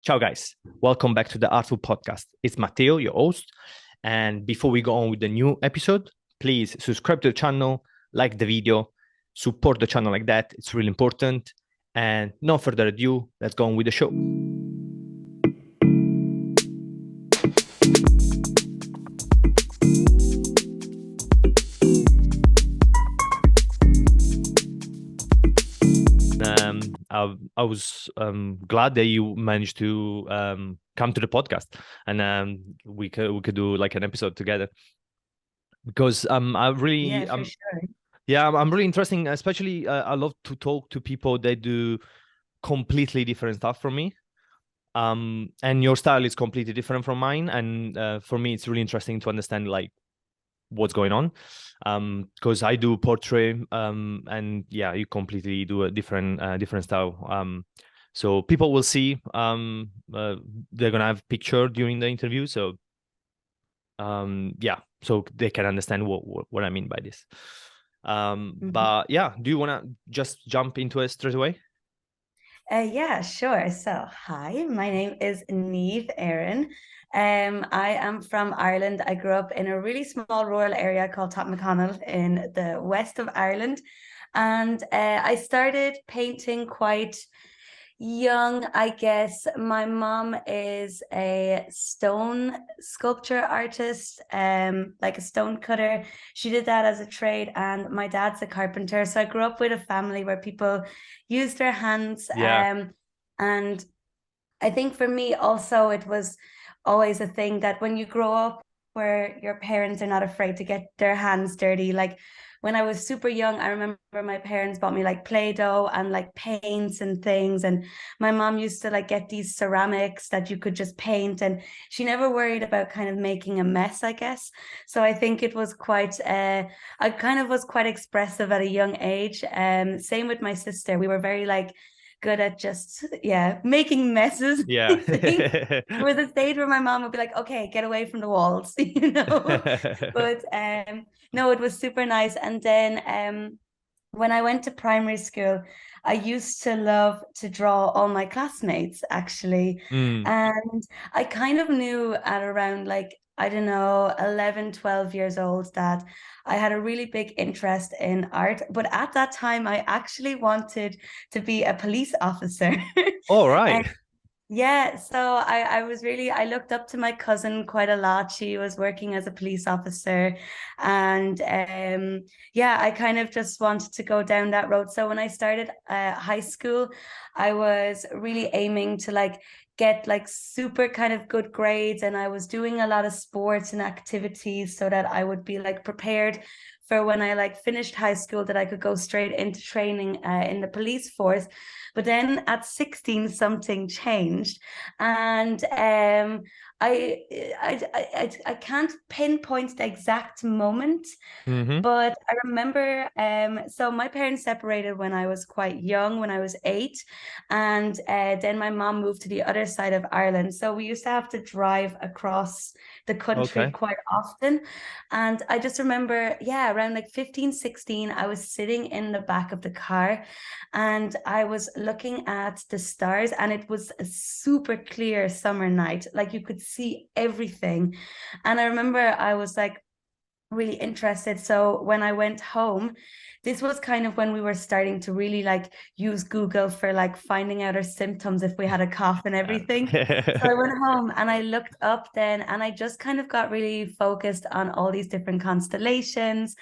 Ciao, guys. Welcome back to the Artful Podcast. It's Matteo, your host. And before we go on with the new episode, please subscribe to the channel, like the video, support the channel like that. It's really important. And no further ado, let's go on with the show. I was glad that you managed to come to the podcast, and we could do like an episode together because I Yeah, really for sure. yeah, I'm really interesting. Especially, I love to talk to people that do completely different stuff from me. And your style is completely different from mine, and for me, it's really interesting to understand like what's going on. Because I do portrait, and yeah, you completely do a different style. So people will see. They're gonna have picture during the interview, so yeah, so they can understand what I mean by this. Mhm. But yeah, do you want to just jump into it straight away? Yeah, sure. So, hi, my name is NIAMH ERIN. I am from Ireland. I grew up in a really small rural area called Top McConnell in the west of Ireland. And I started painting quite young, I guess. My mom is a stone sculpture artist, like a stone cutter. She did that as a trade, and my dad's a carpenter. So I grew up with a family where people use their hands. Yeah. And I think for me also, it was always a thing that when you grow up where your parents are not afraid to get their hands dirty, like when I was super young, I remember my parents bought me like Play-Doh and like paints and things. And my mom used to like get these ceramics that you could just paint. And she never worried about kind of making a mess, I guess. So I think it was quite, I kind of was quite expressive at a young age. Same with my sister. We were very like, good at just making messes. I Yeah. think there was a stage where my mom would be like, okay, get away from the walls, but no, it was super nice. And then when I went to primary school, I used to love to draw all my classmates actually. Mm, And I kind of knew at around like, I don't know, 11, 12 years old that I had a really big interest in art. But at that time, I actually wanted to be a police officer. all And right. yeah, so I was really, I looked up to my cousin quite a lot. She was working as a police officer. And yeah, I kind of just wanted to go down that road. So when I started high school, I was really aiming to like get like super kind of good grades. And I was doing a lot of sports and activities so that I would be like prepared for when I like finished high school that I could go straight into training in the police force. But then at 16, something changed. And I, I can't pinpoint the exact moment, Mm-hmm. but I remember, so my parents separated when I was quite young, when I was 8. And then my mom moved to the other side of Ireland. So we used to have to drive across the country Okay. quite often. And I just remember, yeah, around like 15, 16, I was sitting in the back of the car and I was looking at the stars, and it was a super clear summer night. Like you could see everything. And I remember I was like, really interested. So when I went home, this was kind of when we were starting to really like use Google for like finding out our symptoms if we had a cough and everything. So I went home and I looked up then, and I just kind of got really focused on all these different constellations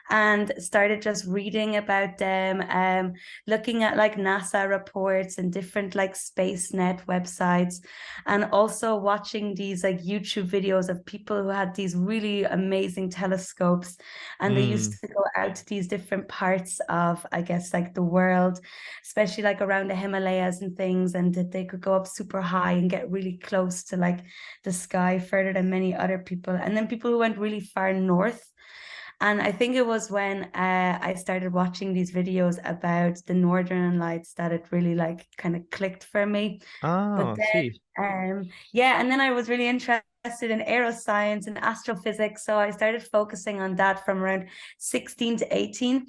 and started just reading about them, looking at like NASA reports and different like SpaceNet websites, and also watching these like YouTube videos of people who had these really amazing telescopes, and they used Mm, to go out to these different parts of, I guess, like the world, especially like around the Himalayas and things, and that they could go up super high and get really close to like the sky further than many other people. And then people who went really far north, and I think it was when I started watching these videos about the Northern Lights that it really like kind of clicked for me. But oh, see. then, yeah, and then I was really interested in aeroscience and astrophysics. So I started focusing on that from around 16 to 18.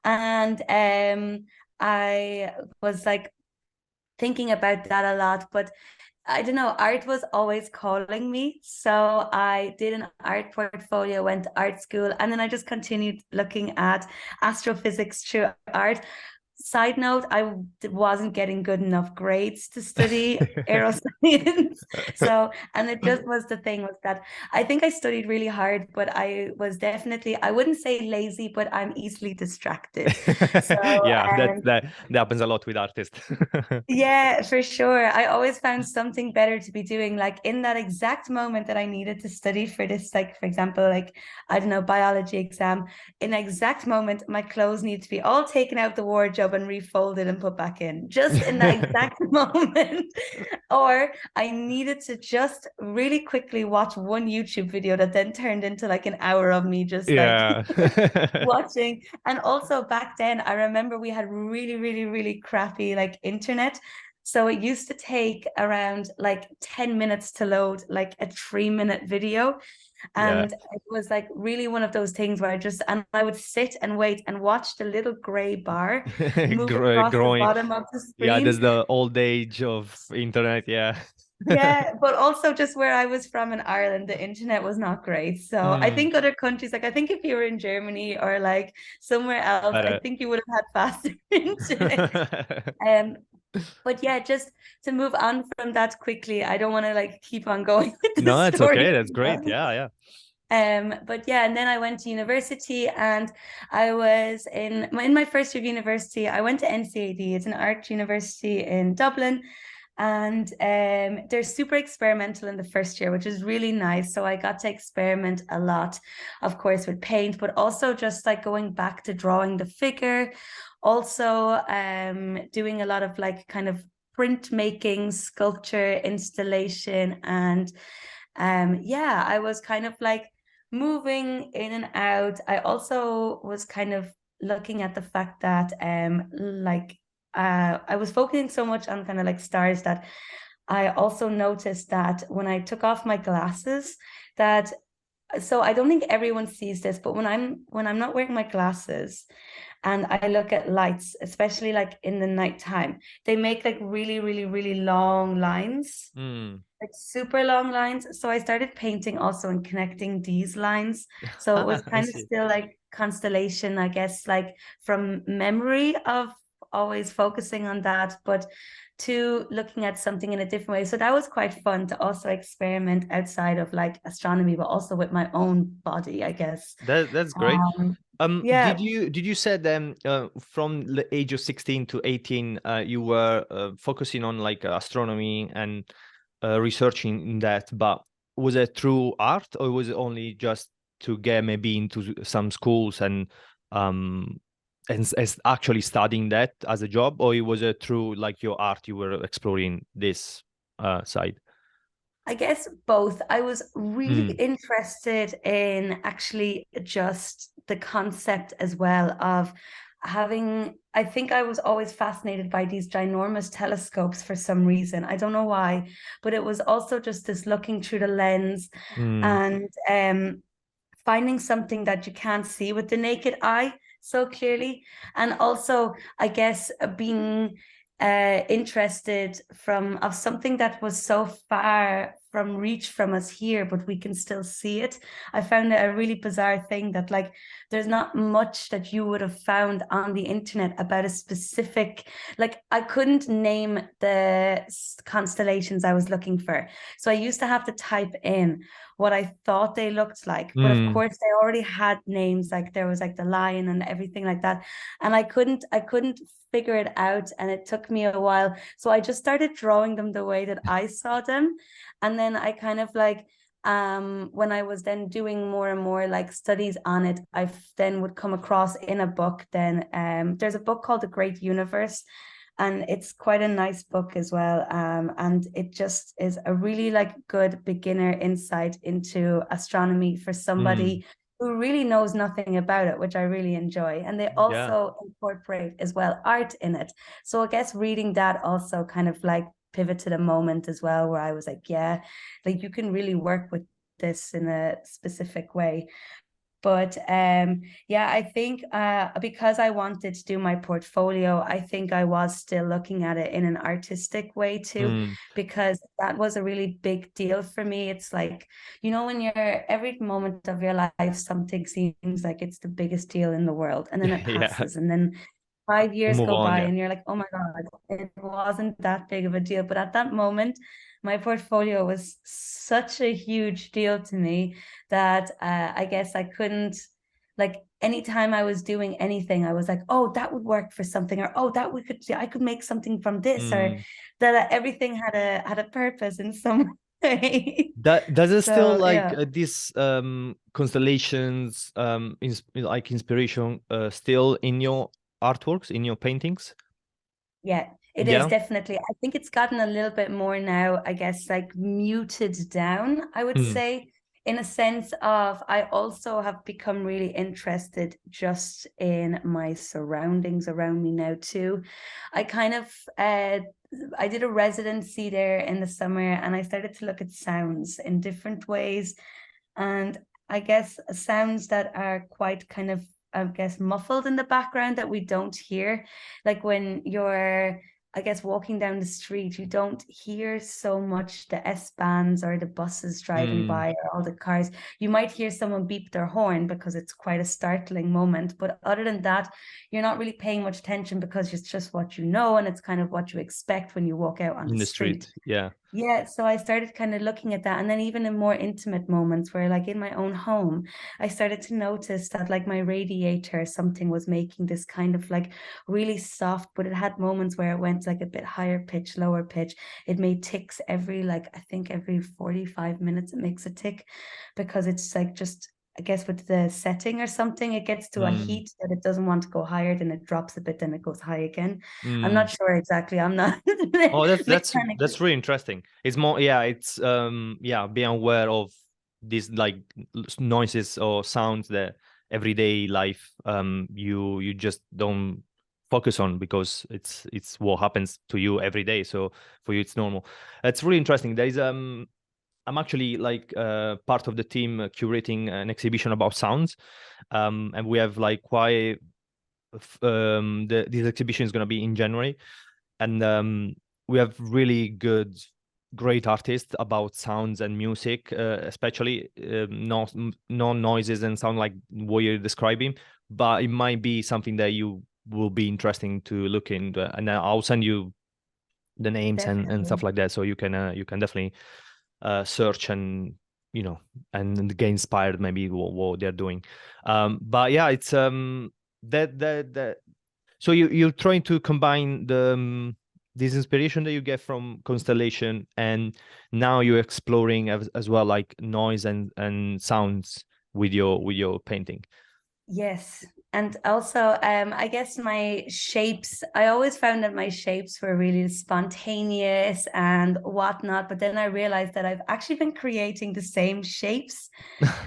And I was like thinking about that a lot. But I don't know, art was always calling me. So I did an art portfolio, went to art school, and then I just continued looking at astrophysics through art. Side note, wasn't getting good enough grades to study aeroscience. So, and it just was the thing was that I think I studied really hard, but I was definitely, I wouldn't say lazy, but I'm easily distracted. So, Yeah, that happens a lot with artists. yeah, for sure. I always found something better to be doing, like in that exact moment that I needed to study for this, like, for example, like, I don't know, biology exam. In the exact moment, my clothes need to be all taken out the wardrobe and refolded and put back in, just in that exact moment. Or I needed to just really quickly watch one YouTube video that then turned into like an hour of me just like Yeah. watching. And also back then, I remember we had really, really, really crappy like internet. So it used to take around like 10 minutes to load like a 3-minute video. Yeah. And it was like really one of those things where I would sit and wait and watch the little gray bar move across the Growing. bottom of the Yeah, screen. there's the old age of internet. Yeah. Yeah, but also just where I was from in Ireland, the internet was not great. So I Mm, think other countries, like I think if you were in Germany or like somewhere else, I better. think you would have had faster internet. Um, but yeah, just to move on from that quickly, I don't want to like keep on going with the No, it's story. okay. That's great. Yeah, yeah. But yeah, and then I went to university, and I was in my first year of university. I went to NCAD. It's an art university in Dublin, and they're super experimental in the first year, which is really nice. So I got to experiment a lot, of course, with paint, but also just like going back to drawing the figure, also doing a lot of like kind of printmaking, sculpture, installation, and yeah, I was kind of like moving in and out. I also was kind of looking at the fact that I was focusing so much on kind of like stars that I also noticed that when I took off my glasses, that so I don't think everyone sees this, but when I'm not wearing my glasses and I look at lights, especially like in the nighttime, they make like really, really, really long lines, Mm. like super long lines. So I started painting also and connecting these lines. So it was I kind of see. still like constellation, I guess, like from memory of always focusing on that, but to looking at something in a different way. So that was quite fun to also experiment outside of like astronomy, but also with my own body, I guess. That's great. Yeah, Did you said from the age of 16 to 18, you were focusing on like astronomy and researching in that, but was it through art or was it only just to get maybe into some schools um and as actually studying that as a job, or it was it through like your art you were exploring this side? I guess both. I was really Mm, interested in actually just the concept as well of having, I think I was always fascinated by these ginormous telescopes for some reason. I don't know why, but it was also just this looking through the lens mm, and finding something that you can't see with the naked eye so clearly. And also, I guess, being interested from of something that was so far from reach from us here, but we can still see it. I found it a really bizarre thing that like there's not much that you would have found on the internet about a specific, like I couldn't name the constellations I was looking for. So I used to have to type in what I thought they looked like. But of mm. course they already had names, like there was like the lion and everything like that. And I couldn't figure it out, and it took me a while. So I just started drawing them the way that I saw them. And then I kind of like when I was then doing more and more like studies on it, I then would come across in a book then there's a book called The Great Universe, and it's quite a nice book as well, and it just is a really like good beginner insight into astronomy for Mm. somebody who really knows nothing about it, which I really enjoy. And they Yeah. also incorporate as well art in it. So I guess reading that also kind of like pivot to the moment as well, where I was like, yeah, like you can really work with this in a specific way. But yeah, I think because I wanted to do my portfolio, I think I was still looking at it in an artistic way too, because that was a really big deal for me. It's like, you know, when you're every moment of your life, something seems like it's the biggest deal in the world, and then it Yeah, passes, and then 5 years move go on. by, Yeah. and you're like, oh my God, it wasn't that big of a deal. But at that moment, my portfolio was such a huge deal to me that I guess I couldn't, like, anytime I was doing anything, I was like, oh, that would work for something, or oh, I could make something from this, or that everything had a purpose in some way. That does it still So like yeah. these constellations like inspiration still in your artworks, in your paintings? Yeah, it is Yeah. definitely. I think it's gotten a little bit more now, I guess, like muted down, I would say, in a sense of I also have become really interested just in my surroundings around me now too. I kind of I did a residency there in the summer, and I started to look at sounds in different ways. And I guess sounds that are quite kind of, I guess, muffled in the background that we don't hear. Like when you're, I guess, walking down the street, you don't hear so much the S-Bahns or the buses driving by or all the cars. You might hear someone beep their horn because it's quite a startling moment. But other than that, you're not really paying much attention because it's just what you know, and it's kind of what you expect when you walk out on In the the street. street. Yeah. Yeah, so I started kind of looking at that. And then even in more intimate moments where, like in my own home, I started to notice that like my radiator, something was making this kind of like really soft, but it had moments where it went like a bit higher pitch, lower pitch. It made ticks every, like, I think every 45 minutes it makes a tick, because it's like just, I guess with the setting or something, it gets to a heat that it doesn't want to go higher, then it drops a bit, then it goes high again. I'm not sure exactly. I'm not Oh, mechanical. that's really interesting. It's more, yeah, it's yeah, being aware of these like noises or sounds that everyday life you just don't focus on because it's what happens to you every day. So for you it's normal. It's really interesting. There is I'm actually like part of the team curating an exhibition about sounds. And we have like quite this exhibition is going to be in January, and we have really great artists about sounds and music, especially no noises and sound like what you're describing, but it might be something that you will be interesting to look into, and I'll send you the names and Definitely. stuff like that, so you can definitely search and and get inspired maybe what they're doing. But yeah, it's that so you're trying to combine this inspiration that you get from constellation, and now you're exploring as well like noise and sounds with your painting. Yes. And also, I guess my shapes, I always found that my shapes were really spontaneous and whatnot. But then I realized that I've actually been creating the same shapes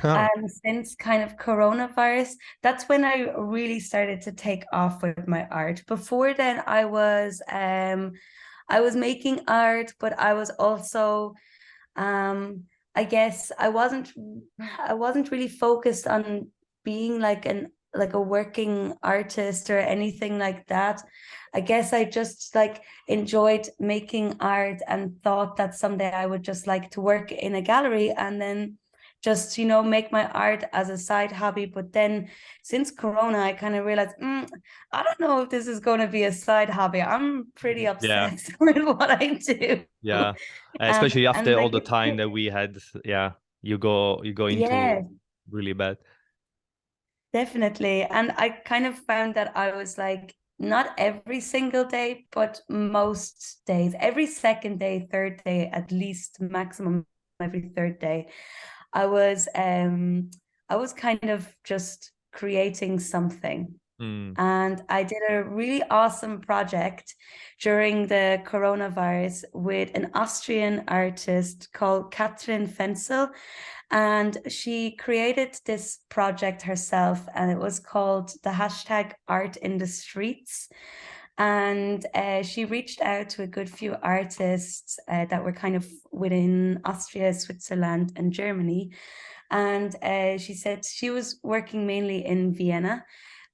Oh. since kind of coronavirus. That's when I really started to take off with my art. Before then, I was making art, but I was also I guess I wasn't really focused on being like a working artist or anything like that. I guess I just like enjoyed making art and thought that someday I would just like to work in a gallery and then just, you know, make my art as a side hobby. But then since Corona, I kind of realized, I don't know if this is going to be a side hobby. I'm pretty Yeah, obsessed with what I do. yeah. Especially And after all like the time that we had. Yeah, you go yeah, into really bad. definitely. And I kind of found that I was like, not every single day, but most days, every second day, third day, at least maximum every third day, I was I was kind of just creating something. And I did a really awesome project during the coronavirus with an Austrian artist called Katrin Fenzel. And she created this project herself, and it was called the hashtag Art in the Streets. And she reached out to a good few artists that were kind of within Austria, Switzerland, and Germany. And she said she was working mainly in Vienna.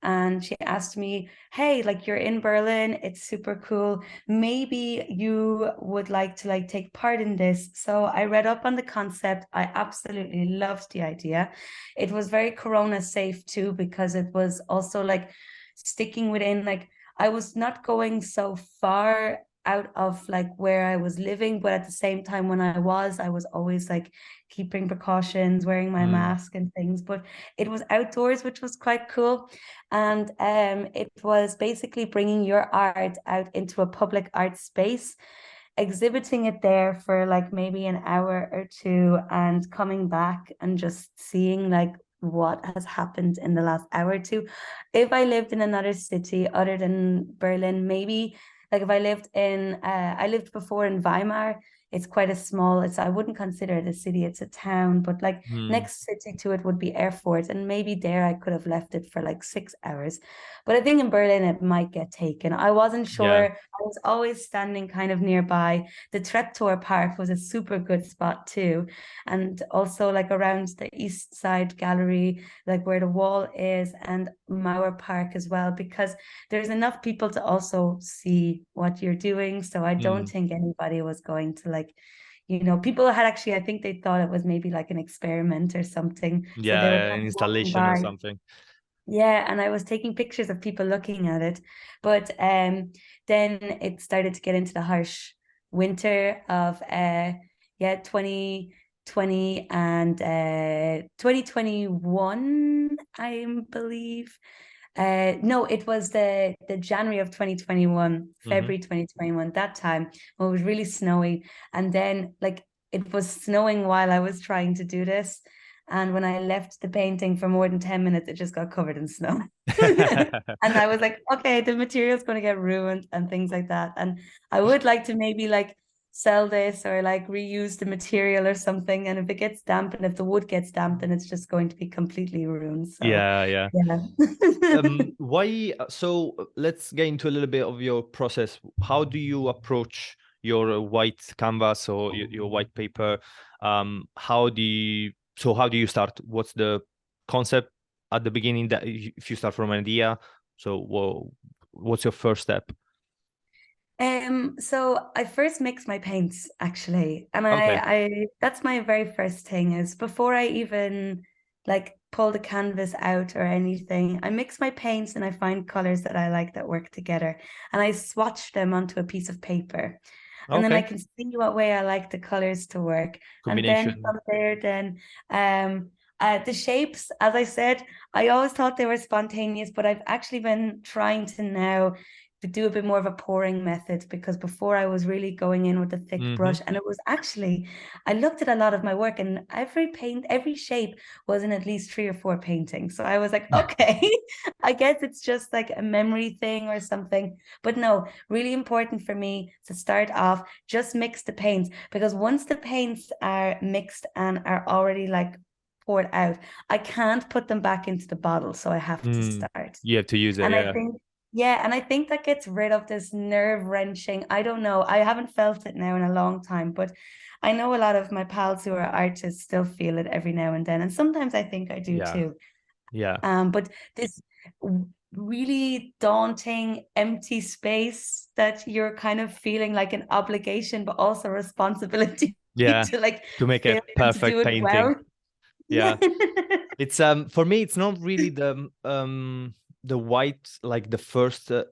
And she asked me, hey, like, you're in Berlin, it's super cool. Maybe you would like to like take part in this. So I read up on the concept. I absolutely loved the idea. It was very Corona safe too, because it was also like sticking within, like, I was not going so far out of like where I was living, but at the same time, when I was always like keeping precautions, wearing my mask and things. But it was outdoors, which was quite cool. And it was basically bringing your art out into a public art space, exhibiting it there for like maybe an hour or two, and coming back and just seeing like what has happened in the last hour or two. If I lived in another city other than Berlin, maybe like if I lived in I lived before in Weimar. It's quite a small, I wouldn't consider it a city, it's a town, but like next city to it would be Erfurt, and maybe there I could have left it for like 6 hours. But I think in Berlin it might get taken. I wasn't sure. I was always standing kind of nearby. The Treptower Park was a super good spot too. And also like around the East Side Gallery, like where the wall is, and Mauer Park as well, because there's enough people to also see what you're doing. So I don't think anybody was going to like, people had actually, I think they thought it was maybe like an experiment or something. So they were Yeah, kind an of walking installation or by. something. Yeah, and I was taking pictures of people looking at it. But then it started to get into the harsh winter of 2020 and 2021, I believe. No, it was the January of 2021, February 2021, that time when it was really snowy. And then like it was snowing while I was trying to do this. And when I left the painting for more than 10 minutes, it just got covered in snow. And I was like, okay, the material's going to get ruined and things like that. And I would like to maybe like sell this or like reuse the material or something. And if it gets damp, and if the wood gets damp, then it's just going to be completely ruined. So Yeah. Why? So let's get into a little bit of your process. How do you approach your white canvas or your white paper? How do you start? What's the concept at the beginning, that if you start from an idea? So what's your first step? So I first mix my paints actually, and Okay. I that's my very first thing, is before I even like pull the canvas out or anything, I mix my paints and I find colors that I like that work together, and I swatch them onto a piece of paper, and then I Okay. can see what way I like the colors to work, and then Combination. from there, then the shapes, as I said, I always thought they were spontaneous, but I've actually been trying to now to do a bit more of a pouring method, because before I was really going in with a thick brush, and it was actually, I looked at a lot of my work, and every shape was in at least 3 or 4 paintings. So I was like, okay, I guess it's just like a memory thing or something. But no, really important for me to start off, just mix the paints, because once the paints are mixed and are already like poured out, I can't put them back into the bottle. So I have to start. You have to use it, And I yeah. think, yeah, and I think that gets rid of this nerve-wrenching. I don't know. I haven't felt it now in a long time, but I know a lot of my pals who are artists still feel it every now and then. And sometimes I think I do Yeah. too. Yeah. But this really daunting empty space that you're kind of feeling like an obligation, but also responsibility Yeah. to like To make a fill and to do perfect it painting. well. Yeah. Yeah. It's for me it's not really the white, like the first the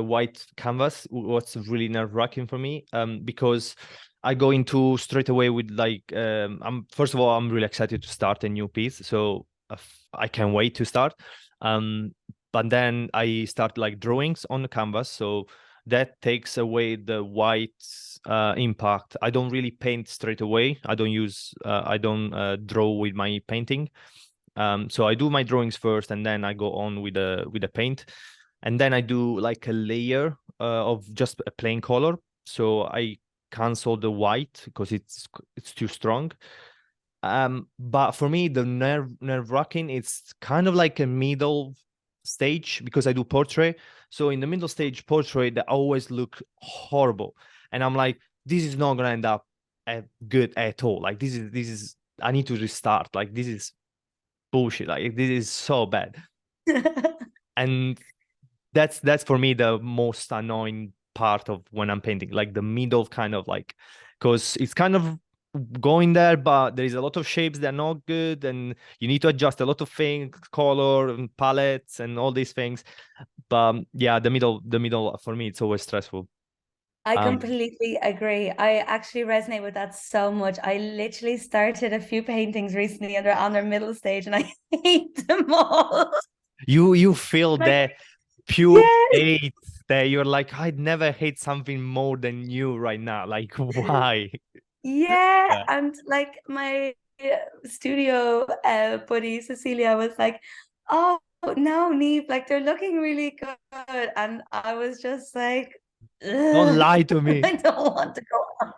white canvas what's really nerve-wracking for me, because I go into straight away with like I'm first of all I'm really excited to start a new piece, so I can't wait to start. But then I start like drawings on the canvas, so that takes away the white impact. I don't really paint straight away. I don't draw with my painting. So I do my drawings first, and then I go on with the paint, and then I do like a layer of just a plain color. So I cancel the white because it's too strong. But for me, the nerve-wracking, it's kind of like a middle stage, because I do portrait. So in the middle stage portrait, they always look horrible. And I'm like, this is not gonna end up good at all. Like this is I need to restart. Like this is bullshit. Like this is so bad. And that's for me the most annoying part of when I'm painting, like the middle kind of like, because it's kind of going there, but there is a lot of shapes that are not good, and you need to adjust a lot of things, color and palettes and all these things. But yeah, the middle for me, it's always stressful. I Um, completely agree. I actually resonate with that so much. I literally started a few paintings recently and they're on their middle stage and I hate them all. you feel Like, that pure yes, hate that you're like, I'd never hate something more than you right now. Like, why? yeah. Yeah. And like my studio buddy Cecilia was like, oh no, Neve, like they're looking really good. And I was just like, Don't "Ugh, lie to me. I don't want to go on.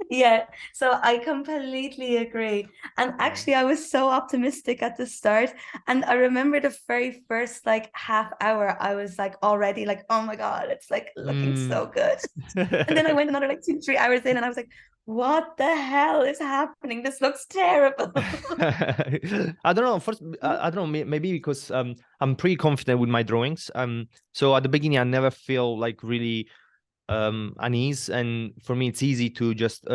Yeah, so I completely agree. And Yeah. actually, I was so optimistic at the start. And I remember the very first like half hour, I was like already like, oh my God, it's like looking Mm. so good. And then I went another like 2, 3 hours in and I was like, what the hell is happening? This looks terrible. I don't know. First, I don't know. Maybe because I'm pretty confident with my drawings. So at the beginning, I never feel like really unease, and for me, it's easy to just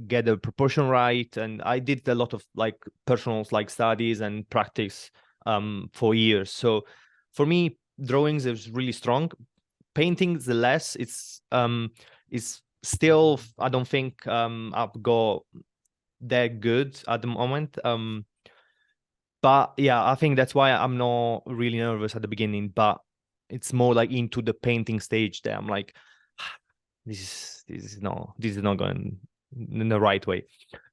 get the proportion right. And I did a lot of like personal like studies and practice for years. So for me, drawings is really strong. Paintings, the less. It's still, I don't think I've got that good at the moment. But yeah, I think that's why I'm not really nervous at the beginning, but it's more like into the painting stage that I'm like, this is not going in the right way.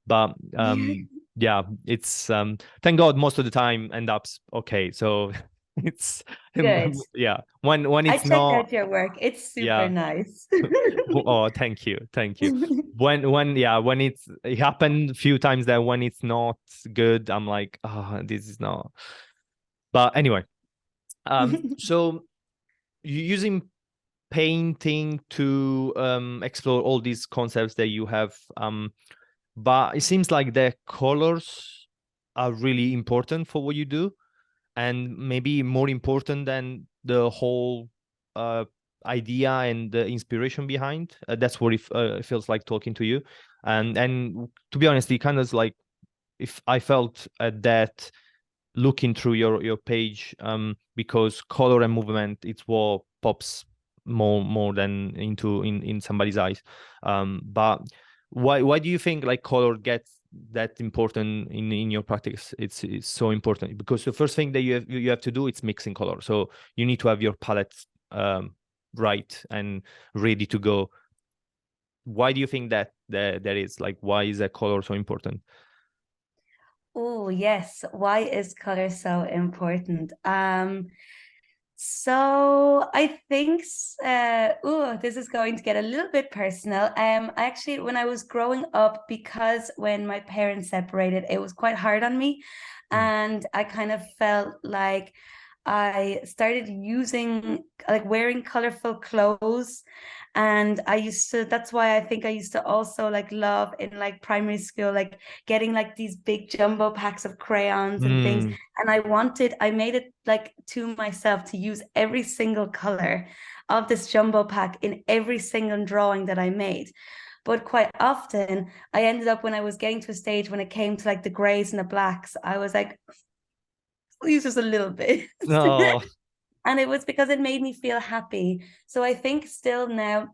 But Yeah. yeah, it's thank God most of the time end up okay. So it's Good. yeah, when I it's checked not, out your work. It's super yeah. nice. Oh, thank you, thank you. When yeah, when it happened a few times that when it's not good, I'm like, oh, this is not. But anyway, so you using painting to explore all these concepts that you have, but it seems like the colors are really important for what you do, and maybe more important than the whole uh, idea and the inspiration behind. That's what it feels like talking to you, and to be honest, it kind of like if I felt that looking through your page, because color and movement, it's what pops more than in somebody's eyes. But why do you think like color gets that important in your practice? It's so important because the first thing that you have to do is mixing color. So you need to have your palette right and ready to go. Why do you think that is like, why is that color so important? Oh, yes. Why is color so important? So I think this is going to get a little bit personal. Actually, when I was growing up, because when my parents separated, it was quite hard on me. Mm. And I kind of felt like I started using like wearing colorful clothes. And that's why I think I used to also like love in like primary school, like getting like these big jumbo packs of crayons and things. Mm. And I made it like to myself to use every single color of this jumbo pack in every single drawing that I made. But quite often I ended up, when I was getting to a stage when it came to like the grays and the blacks, I was like, please just a little bit. No. And it was because it made me feel happy. So I think still now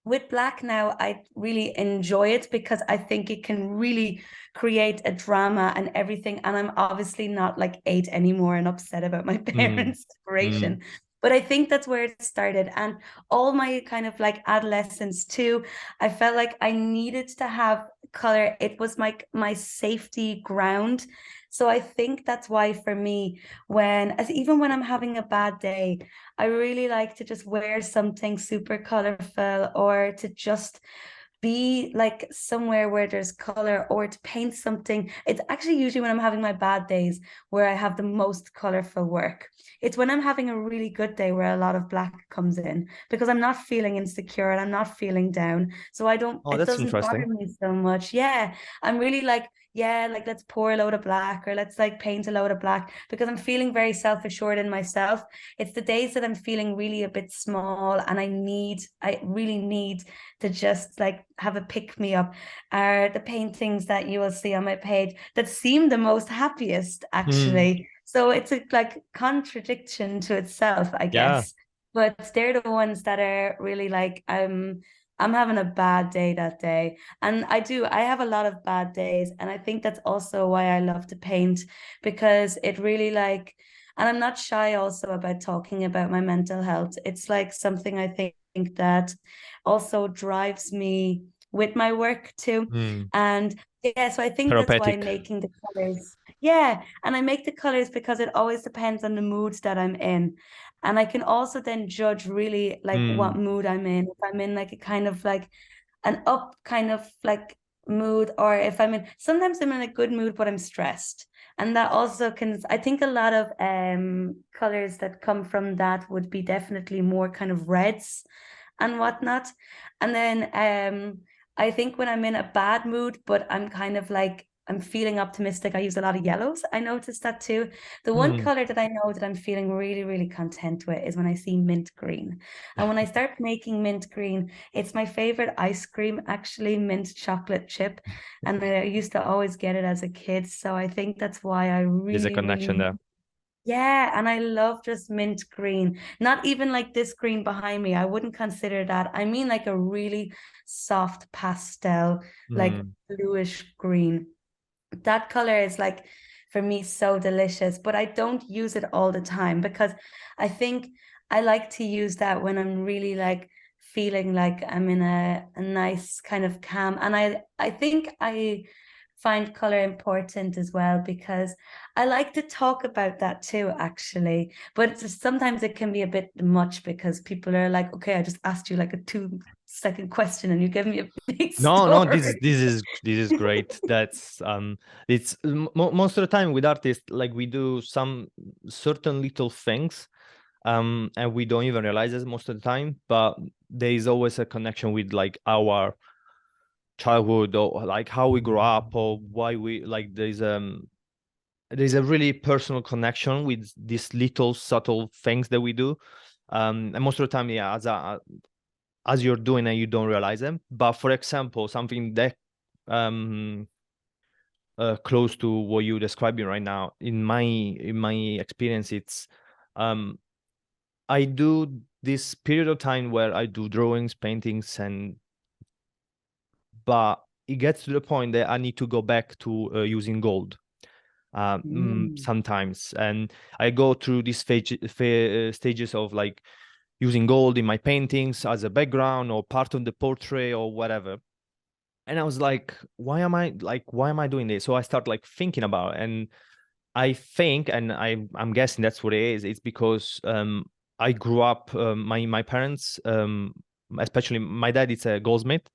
with black now, I really enjoy it because I think it can really create a drama and everything. And I'm obviously not like 8 anymore and upset about my Mm. parents' Mm. separation. But I think that's where it started. And all my kind of like adolescence too, I felt like I needed to have color. It was my safety ground. So I think that's why for me, even when I'm having a bad day, I really like to just wear something super colorful or to just be like somewhere where there's color, or to paint something. It's actually usually when I'm having my bad days where I have the most colorful work. It's when I'm having a really good day where a lot of black comes in, because I'm not feeling insecure and I'm not feeling down. So I don't, Oh, it that's doesn't bother interesting. me so much. Yeah. I'm really like, yeah, like let's pour a load of black, or let's like paint a load of black, because I'm feeling very self-assured in myself. It's the days that I'm feeling really a bit small and I really need to just like have a pick me up, are the paintings that you will see on my page that seem the most happiest, Mm, actually. So it's a like contradiction to itself, I yeah. guess. But they're the ones that are really like, I'm having a bad day that day. And I have a lot of bad days. And I think that's also why I love to paint, because it really like, and I'm not shy also about talking about my mental health. It's like something I think that also drives me with my work too. Mm, And yeah, so I think that's why therapeutic. making the colors. Yeah, and I make the colors because it always depends on the mood that I'm in. And I can also then judge really like what Mm, mood I'm in. If I'm in like a kind of like an up kind of like mood, or if I'm in, sometimes I'm in a good mood but I'm stressed, and that also can, I think a lot of colors that come from that would be definitely more kind of reds and whatnot. And then I think when I'm in a bad mood but I'm kind of like, I'm feeling optimistic, I use a lot of yellows. I noticed that too. The one mm. color that I know that I'm feeling really, really content with is when I see mint green. And when I start making mint green, it's my favorite ice cream, actually, mint chocolate chip. And I used to always get it as a kid. So I think that's why I There's a really, connection really, there. yeah. And I love just mint green. Not even like this green behind me. I wouldn't consider that. I mean, like a really soft pastel, like Mm, bluish green. That color is like, for me, so delicious, but I don't use it all the time, because I think I like to use that when I'm really like feeling like I'm in a nice kind of calm. And I think I find color important as well, because I like to talk about that too, actually. But sometimes it can be a bit much, because people are like, okay, I just asked you like a 2-second question and you give me a big no, this is story. great. That's it's most of the time with artists, like we do some certain little things, and we don't even realize it most of the time, but there is always a connection with like our childhood, or like how we grew up, or why we like there's a really personal connection with these little subtle things that we do. And most of the time, yeah, as you're doing it, you don't realize them. But for example, something that um close to what you're describing right now, in my experience, it's um I do this period of time where I do drawings, paintings, and but it gets to the point that I need to go back to using gold Mm. sometimes, and I go through these stages of like using gold in my paintings as a background or part of the portrait or whatever. And I was like, why am I doing this? So I start like thinking about it, and I think, and I'm guessing that's what it is. It's because I grew up, my parents, especially my dad, is a goldsmith,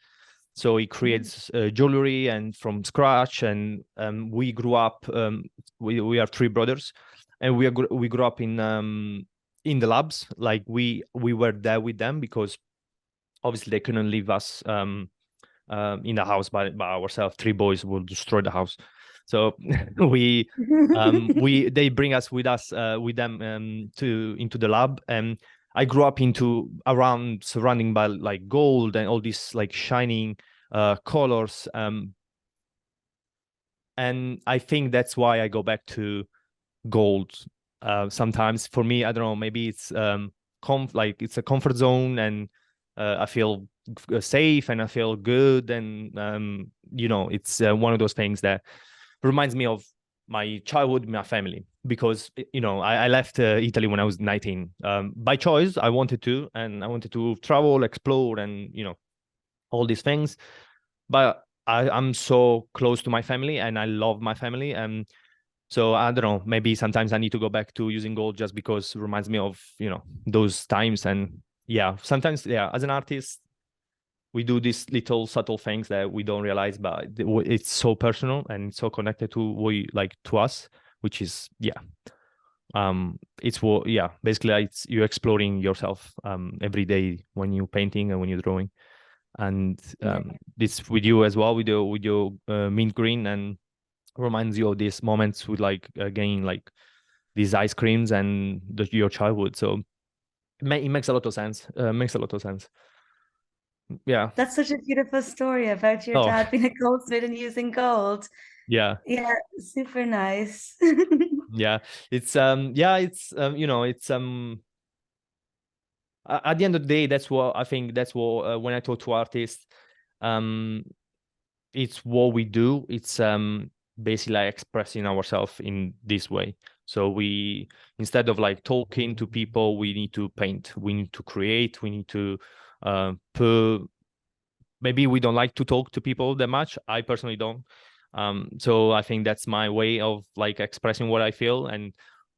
so he Mm. creates jewelry and from scratch. And we grew up. We are three brothers, and we grew up in the labs. Like we were there with them because obviously they couldn't leave us in the house by ourselves. Three boys will destroy the house. So we they bring us with them to into the lab. And I grew up into around surrounding by like gold and all these like shining colors. And I think that's why I go back to gold. Sometimes for me, I don't know, maybe it's like it's a comfort zone, and I feel safe and I feel good. And it's one of those things that reminds me of my childhood, my family, because I left Italy when I was 19 by choice. I wanted to, and I wanted to travel, explore, and all these things. But I'm so close to my family, and I love my family. And so I don't know, maybe sometimes I need to go back to using gold just because it reminds me of those times. And yeah, sometimes, yeah, as an artist, we do these little subtle things that we don't realize, but it's so personal and so connected to to us, which is it's what basically it's you exploring yourself every day when you're painting and when you're drawing. And this with you as well, with your mint green, and reminds you of these moments with again these ice creams and your childhood. So it makes a lot of sense. Makes a lot of sense. Yeah. That's such a beautiful story about your dad being a goldsmith and using gold. Yeah. Yeah, super nice. Yeah. It's it's it's at the end of the day, that's what I think. That's what when I talk to artists, it's what we do. It's basically expressing ourselves in this way. So we, instead of talking to people, we need to paint. We need to create. We need to put. Maybe we don't like to talk to people that much. I personally don't. So I think that's my way of expressing what I feel and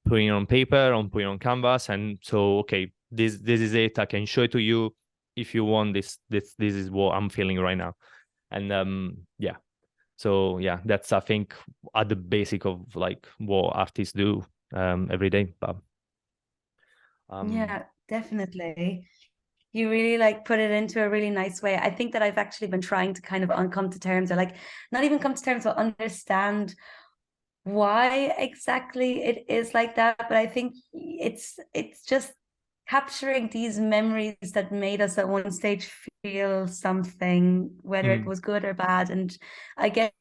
putting it on paper, putting it on canvas. And so, okay, this is it. I can show it to you if you want this. This is what I'm feeling right now. And so that's, I think, at the basic of what artists do every day. But yeah, definitely. You really put it into a really nice way. I think that I've actually been trying to kind of come to terms, or not even come to terms, but understand why exactly it is like that. But I think it's just capturing these memories that made us at one stage feel something, whether it was good or bad. And I guess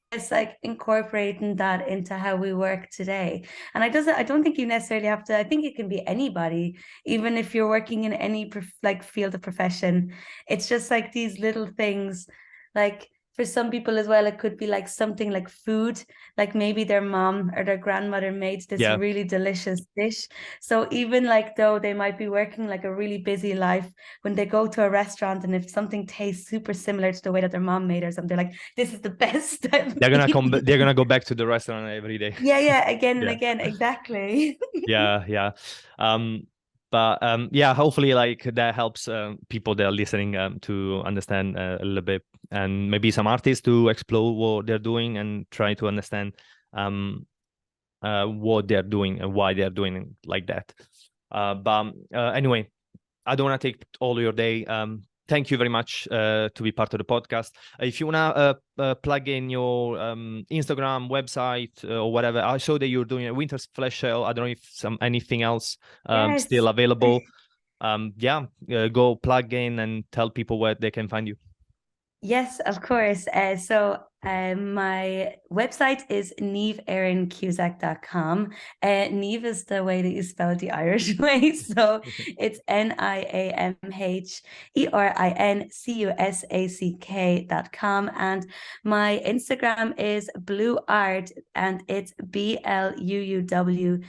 incorporating that into how we work today. And I don't think you necessarily have to, I think it can be anybody, even if you're working in any field of profession. It's just these little things, for some people as well, it could be something like food, maybe their mom or their grandmother made this really delicious dish. So even though they might be working a really busy life, when they go to a restaurant and if something tastes super similar to the way that their mom made or something, they're like, this is the best. They're gonna go back to the restaurant every day. Yeah, again and again, exactly. Yeah. But hopefully that helps people that are listening to understand a little bit, and maybe some artists to explore what they're doing and try to understand what they're doing and why they're doing it like that. But anyway, I don't want to take all your day. Thank you very much to be part of the podcast. If you want to plug in your Instagram, website, or whatever, I saw that you're doing a winter flash sale. I don't know if anything else still available. Go plug in and tell people where they can find you. Yes, of course. My website is NIAMH Niamh is the way that you spell the Irish way. So it's NIAMHERINCUSACK.com. And my Instagram is Blue Art, and it's BLUUW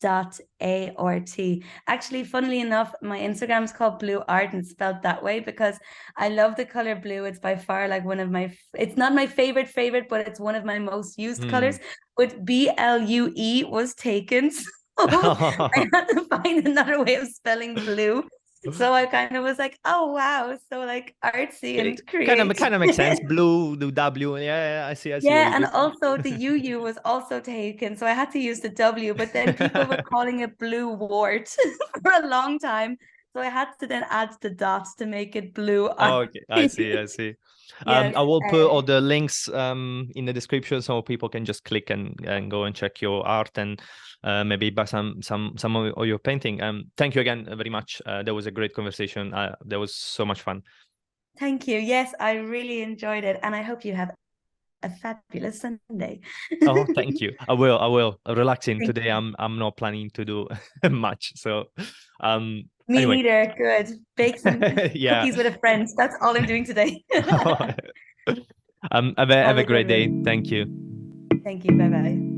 .ART. Actually, funnily enough, my Instagram is called Blue Art and spelled that way because I love the color blue. It's by far one of my, it's not my favorite, but it's one of my most used colors. But BLUE was taken, so I had to find another way of spelling blue. So I kind of was like, oh wow, so artsy and creative. Kind of makes sense. Blue, the W, I see. Yeah, and also the UU was also taken, so I had to use the W. But then people were calling it blue wart for a long time, so I had to then add the dots to make it blue. Oh, okay, I see. Yes. I will put all the links in the description so people can just click and go and check your art and maybe buy some of your painting. Thank you again very much. That was a great conversation. That was so much fun. Thank you. Yes, I really enjoyed it, and I hope you have a fabulous Sunday. Oh, thank you. I will. Relaxing today. I'm not planning to do much. So me anyway. neither. Good. Bake some cookies with a friend. That's all I'm doing today. Have a great day. Thank you. Thank you. Bye-bye.